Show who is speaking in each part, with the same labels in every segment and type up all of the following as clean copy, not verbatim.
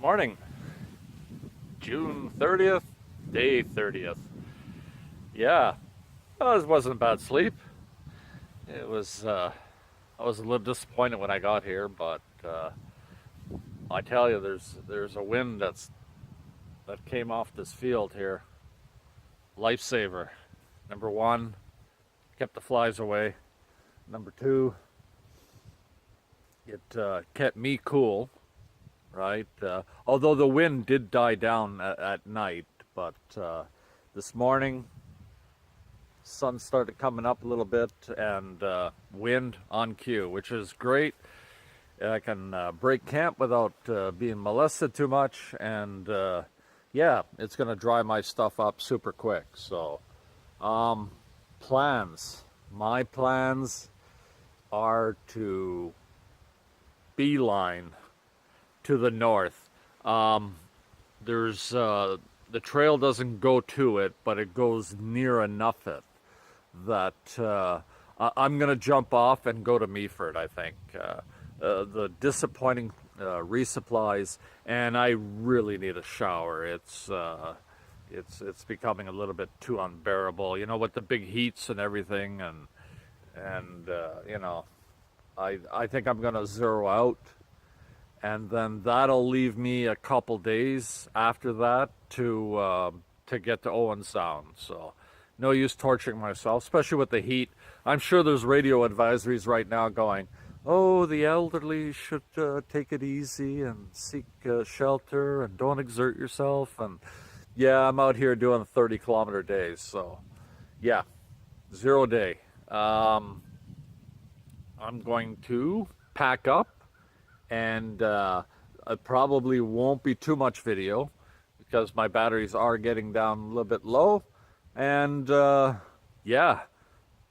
Speaker 1: Morning, June 30th, day 30th. Yeah, well, it wasn't a bad sleep. It was, I was a little disappointed when I got here, but I tell you, there's a wind that came off this field here. Lifesaver. Number one, kept the flies away. Number two, it kept me cool. Right? Although the wind did die down at night, but this morning, sun started coming up a little bit and wind on cue, which is great. I can break camp without being molested too much, and yeah, it's going to dry my stuff up super quick. So, plans. My plans are to beeline to the north. There's the trail doesn't go to it, but it goes near enough it that I'm gonna jump off and go to Meaford. I think the disappointing resupplies, and I really need a shower. It's becoming a little bit too unbearable. You know, with the big heats and everything, and you know, I think I'm gonna zero out. And then that'll leave me a couple days after that to get to Owen Sound. So no use torturing myself, especially with the heat. I'm sure there's radio advisories right now going, oh, the elderly should take it easy and seek shelter and don't exert yourself. And yeah, I'm out here doing 30-kilometer days. So yeah, 0 day. I'm going to pack up. And it probably won't be too much video because my batteries are getting down a little bit low. And yeah,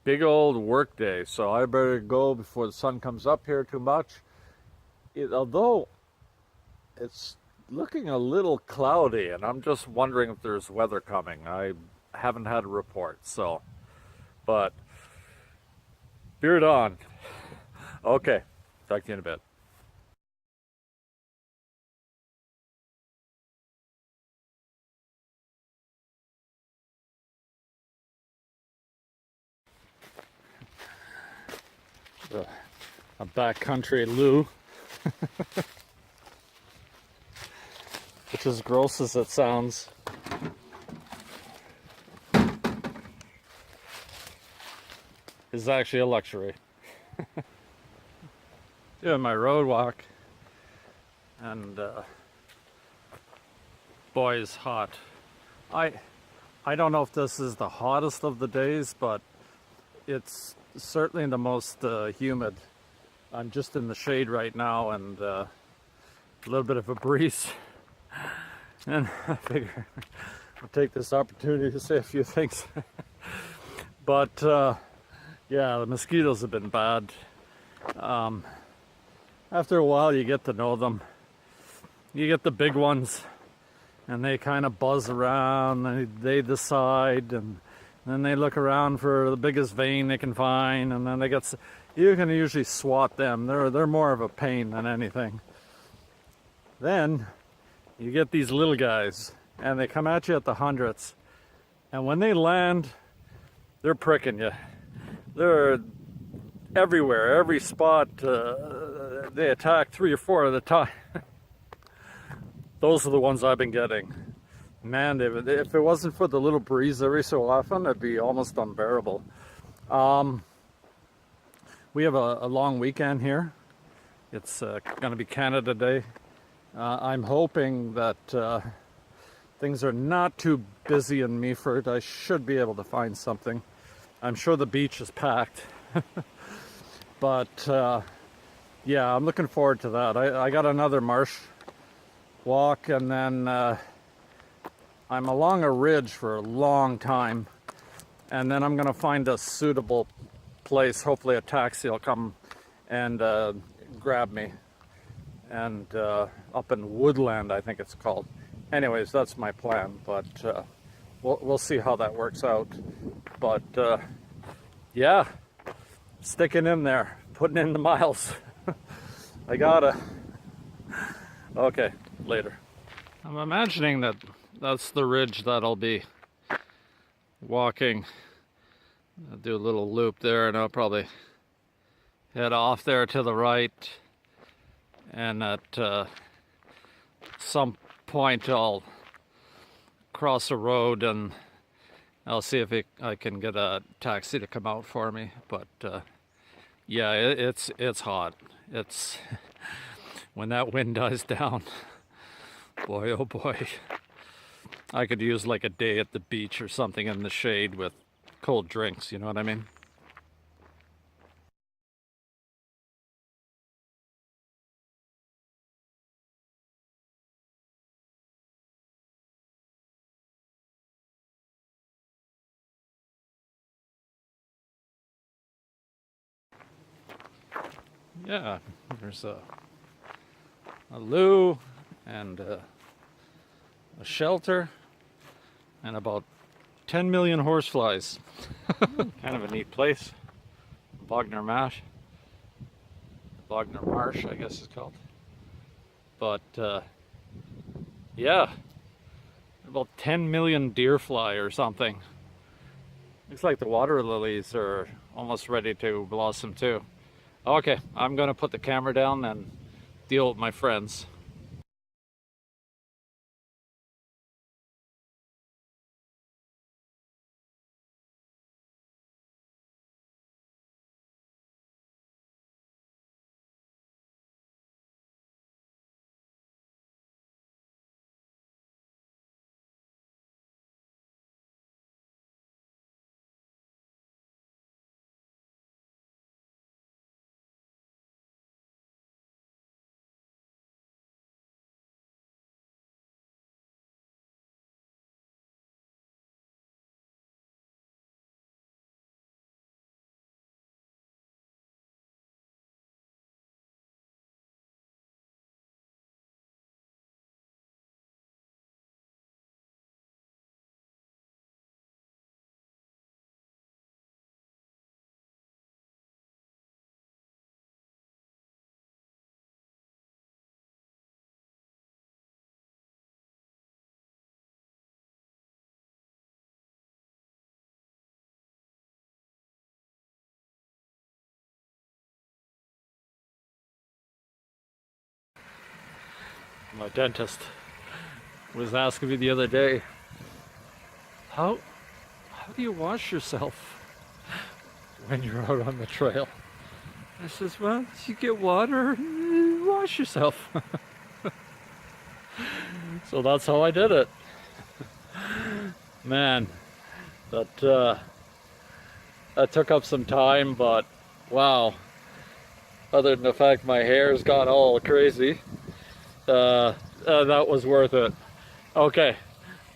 Speaker 1: big old work day. So I better go before the sun comes up here too much. Although it's looking a little cloudy, and I'm just wondering if there's weather coming. I haven't had a report, so. But beard on. Okay, talk to you in a bit. A backcountry loo, which is gross as it sounds. Is actually a luxury. Doing my road walk, and boy, it's hot. I don't know if this is the hottest of the days, but it's certainly the most humid. I'm just in the shade right now, and a little bit of a breeze. And I figure I'll take this opportunity to say a few things. But yeah, the mosquitoes have been bad. After a while, you get to know them. You get the big ones, and they kind of buzz around, and they decide, and then they look around for the biggest vein they can find, and then you can usually swat them. They're more of a pain than anything. Then you get these little guys, and they come at you at the hundreds, and when they land, they're pricking you. They're everywhere, every spot. They attack 3 or 4 at a time. Those are the ones I've been getting. Man, if it wasn't for the little breeze every so often, it'd be almost unbearable. We have a long weekend here. It's going to be Canada Day. I'm hoping that things are not too busy in Meaford. I should be able to find something. I'm sure the beach is packed. But yeah, I'm looking forward to that. I got another marsh walk, and then I'm along a ridge for a long time, and then I'm going to find a suitable place. Hopefully a taxi will come and grab me, and up in Woodland, I think it's called. Anyways, that's my plan, but we'll see how that works out. But yeah, sticking in there, putting in the miles. I gotta. Okay, later. I'm imagining that that's the ridge that I'll be walking. I'll do a little loop there, and I'll probably head off there to the right, and at some point I'll cross a road and I'll see if I can get a taxi to come out for me. But yeah, it's hot. It's when that wind dies down, boy oh boy, I could use like a day at the beach or something in the shade with cold drinks, you know what I mean? Yeah, there's a loo and a shelter and about 10 million horseflies. Kind of a neat place. Bognor Marsh, I guess it's called. But yeah, about 10 million deer fly or something. Looks like the water lilies are almost ready to blossom too. Okay, I'm gonna put the camera down and deal with my friends. My dentist was asking me the other day, how do you wash yourself when you're out on the trail? I says, well, you get water and wash yourself. So that's how I did it. Man, that took up some time, but wow. Other than the fact my hair's gone all crazy, that was worth it. Okay,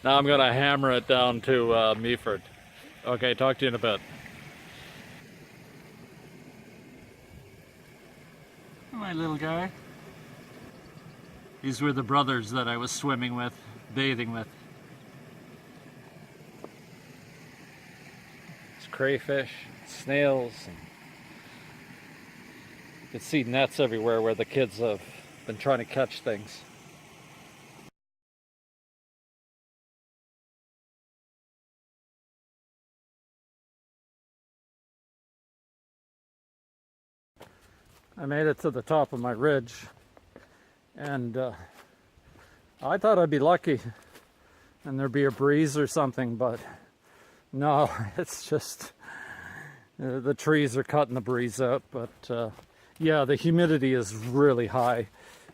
Speaker 1: now I'm gonna hammer it down to Meaford. Okay, talk to you in a bit. My little guy. These were the brothers that I was swimming with, bathing with. It's crayfish, snails, and you can see nets everywhere where the kids have been trying to catch things. I made it to the top of my ridge, and I thought I'd be lucky and there'd be a breeze or something, but no, it's just the trees are cutting the breeze out. But yeah, the humidity is really high.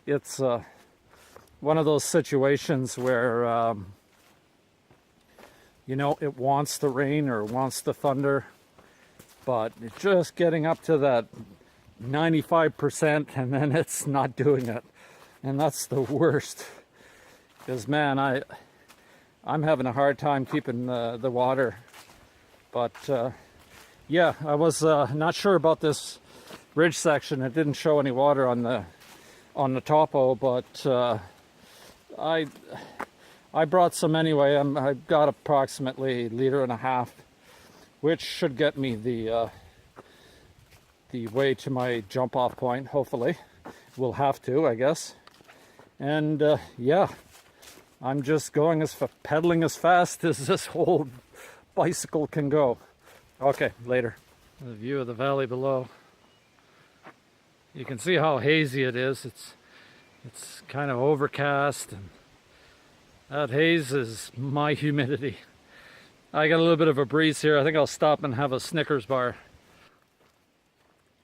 Speaker 1: It's one of those situations where you know, it wants the rain or wants the thunder, but it's just getting up to that 95% and then it's not doing it, and that's the worst. Because man, I'm having a hard time keeping the water. But yeah, I was not sure about this ridge section. It didn't show any water on the topo, but I brought some anyway. I got approximately 1.5 liters, which should get me the way to my jump off point. Hopefully, we'll have to, I guess.
Speaker 2: And yeah, I'm just going pedaling as fast as this whole bicycle can go. Okay, later. The view of the valley below. You can see how hazy it is. It's kind of overcast, and that haze is my humidity. I got a little bit of a breeze here. I think I'll stop and have a Snickers bar.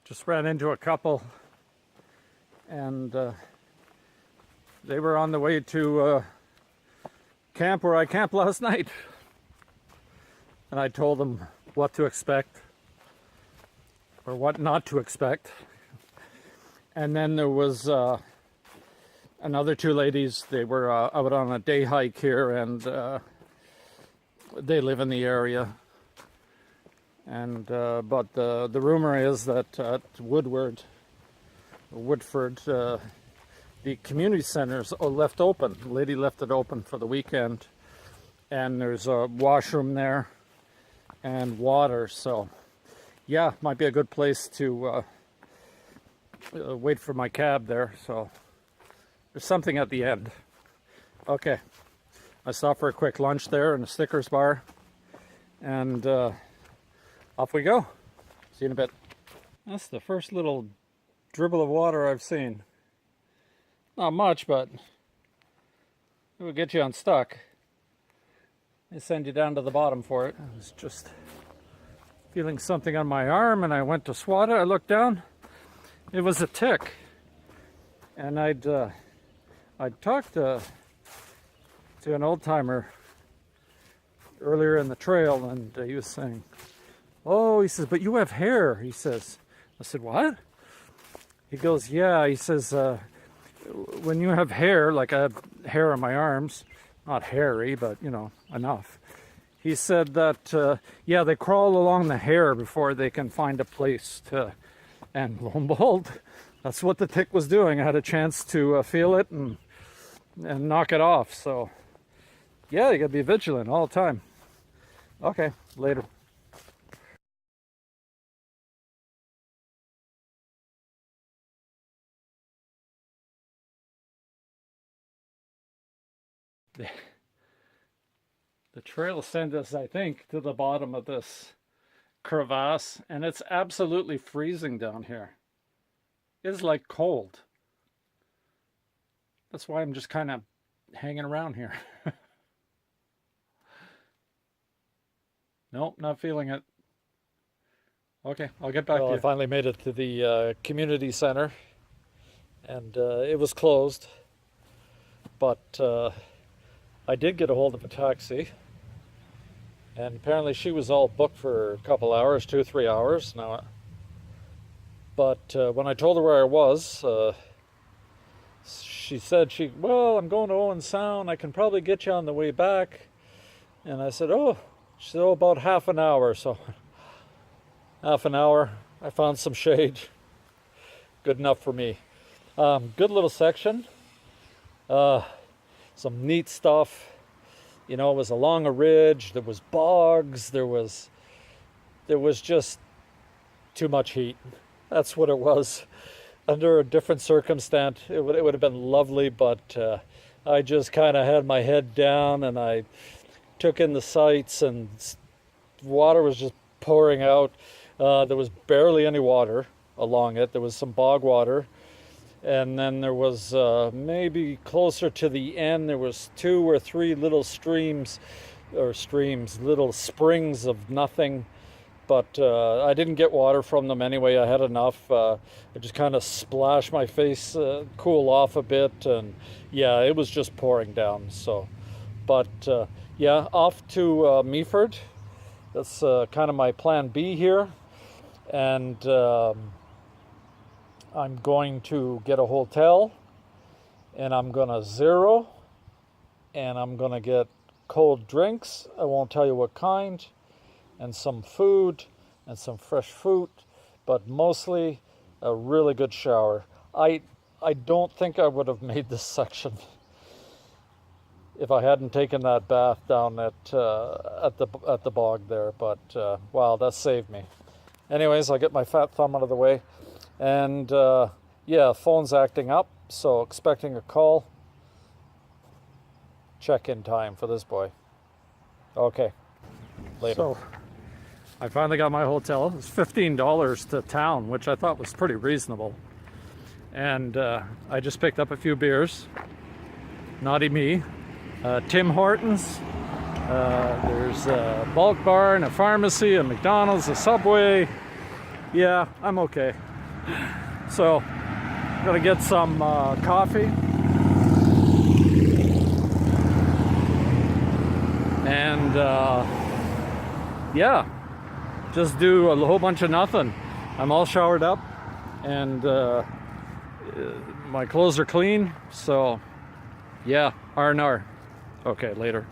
Speaker 2: Just ran into a couple, and they were on the way to camp where I camped last night. And I told them what to expect, or what not to expect. And then there was another two ladies. They were out on a day hike here, and they live in the area. And but the rumor is that at Woodford, the community center's left open. The lady left it open for the weekend, and there's a washroom there and water. So yeah, might be a good place to wait for my cab there. So there's something at the end. Okay, I stopped for a quick lunch there and a Snickers bar, and off we go. See you in a bit. That's the first little dribble of water I've seen. Not much, but it will get you unstuck. They send you down to the bottom for it. I was just feeling something on my arm, and I went to swat it. I looked down. It was a tick. And I'd talked to an old timer earlier in the trail, and he was saying, "Oh," he says, "but you have hair." He says. I said, "What?" He goes, "Yeah." He says, when you have hair, like I have hair on my arms, not hairy, but you know, enough. He said that, yeah, they crawl along the hair before they can find a place to, and lo and behold, that's what the tick was doing. I had a chance to feel it and knock it off. So yeah, you gotta be vigilant all the time. Okay, later. The trail sent us, I think, to the bottom of this crevasse, and it's absolutely freezing down here. It's like cold. That's why I'm just kind of hanging around here. Nope, not feeling it. Okay, I'll get back to you. I finally made it to the community center, and it was closed, but I did get a hold of a taxi, and apparently she was all booked for a couple hours, 2-3 hours now. But when I told her where I was, she said, well, I'm going to Owen Sound. I can probably get you on the way back. And I said, oh, she said, oh, about half an hour. So half an hour, I found some shade. Good enough for me. Good little section. Some neat stuff. You know, it was along a ridge. There was bogs. There was just too much heat. That's what it was. Under a different circumstance, it would have been lovely, but I just kind of had my head down, and I took in the sights, and water was just pouring out. There was barely any water along it. There was some bog water. And then there was maybe closer to the end, there was 2 or 3 little little springs of nothing. But I didn't get water from them anyway. I had enough. I just kind of splashed my face, cool off a bit, and yeah, it was just pouring down. So, but yeah, off to Meaford. That's kind of my plan B here, and I'm going to get a hotel, and I'm going to zero, and I'm going to get cold drinks. I won't tell you what kind, and some food, and some fresh fruit, but mostly a really good shower. I don't think I would have made this section if I hadn't taken that bath down at the bog there, but wow, that saved me. Anyways, I'll get my fat thumb out of the way. And yeah, phone's acting up, so expecting a call. check-in time for this boy. Okay, later. So, I finally got my hotel. It's $15 to town, which I thought was pretty reasonable. And I just picked up a few beers. Naughty me. Tim Hortons. There's a bulk bar and a pharmacy, a McDonald's, a Subway. Yeah, I'm okay. So, I'm gonna get some coffee. And yeah, just do a whole bunch of nothing. I'm all showered up and my clothes are clean. So yeah, R&R. Okay, later.